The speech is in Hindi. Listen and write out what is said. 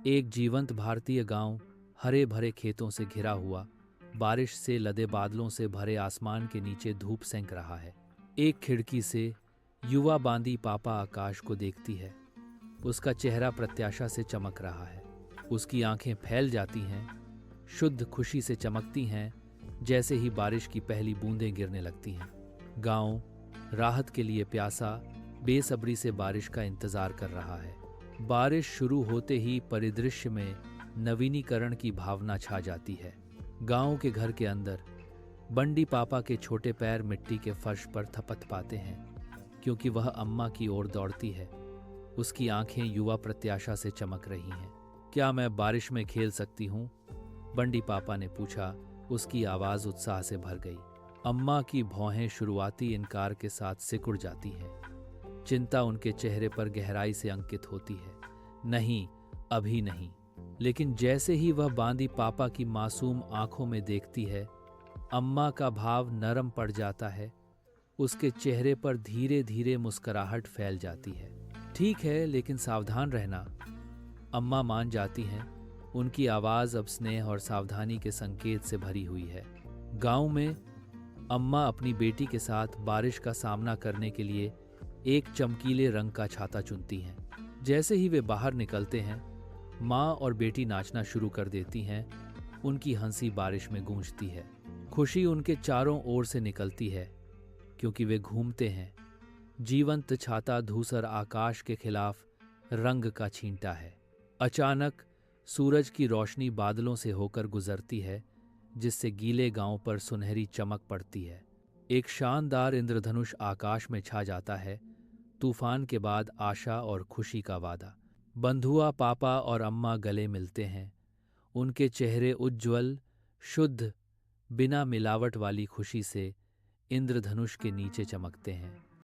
एक जीवंत भारतीय गांव हरे भरे खेतों से घिरा हुआ, बारिश से लदे बादलों से भरे आसमान के नीचे धूप सेंक रहा है। एक खिड़की से युवा बांदी पापा आकाश को देखती है। उसका चेहरा प्रत्याशा से चमक रहा है। उसकी आंखें फैल जाती हैं, शुद्ध खुशी से चमकती हैं, जैसे ही बारिश की पहली बूंदें गिरने लगती हैं। गांव राहत के लिए प्यासा बेसब्री से बारिश का इंतजार कर रहा है। बारिश शुरू होते ही परिदृश्य में नवीनीकरण की भावना छा जाती है। गांव के घर के अंदर बंडी पापा के छोटे पैर मिट्टी के फर्श पर थपथपाते हैं, क्योंकि वह अम्मा की ओर दौड़ती है। उसकी आंखें युवा प्रत्याशा से चमक रही हैं। क्या मैं बारिश में खेल सकती हूँ? बंडी पापा ने पूछा। उसकी आवाज़ उत्साह से भर गई। अम्मा की भौहें शुरुआती इनकार के साथ सिकुड़ जाती हैं। चिंता उनके चेहरे पर गहराई से अंकित होती है। नहीं, अभी नहीं। लेकिन जैसे ही वह बांदी पापा की मासूम आंखों में देखती है, अम्मा का भाव नरम पड़ जाता है। उसके चेहरे पर धीरे धीरे मुस्कुराहट फैल जाती है। ठीक है, लेकिन सावधान रहना। अम्मा मान जाती हैं। उनकी आवाज़ अब स्नेह और सावधानी के संकेत से भरी हुई है। गांव में अम्मा अपनी बेटी के साथ बारिश का सामना करने के लिए एक चमकीले रंग का छाता चुनती हैं। जैसे ही वे बाहर निकलते हैं, माँ और बेटी नाचना शुरू कर देती हैं। उनकी हंसी बारिश में गूंजती है। खुशी उनके चारों ओर से निकलती है, क्योंकि वे घूमते हैं। जीवंत छाता धूसर आकाश के खिलाफ रंग का छींटा है। अचानक सूरज की रोशनी बादलों से होकर गुजरती है, जिससे गीले गांव पर सुनहरी चमक पड़ती है। एक शानदार इंद्रधनुष आकाश में छा जाता है। तूफान के बाद आशा और खुशी का वादा। बंधुआ पापा और अम्मा गले मिलते हैं। उनके चेहरे उज्ज्वल, शुद्ध, बिना मिलावट वाली खुशी से इंद्रधनुष के नीचे चमकते हैं।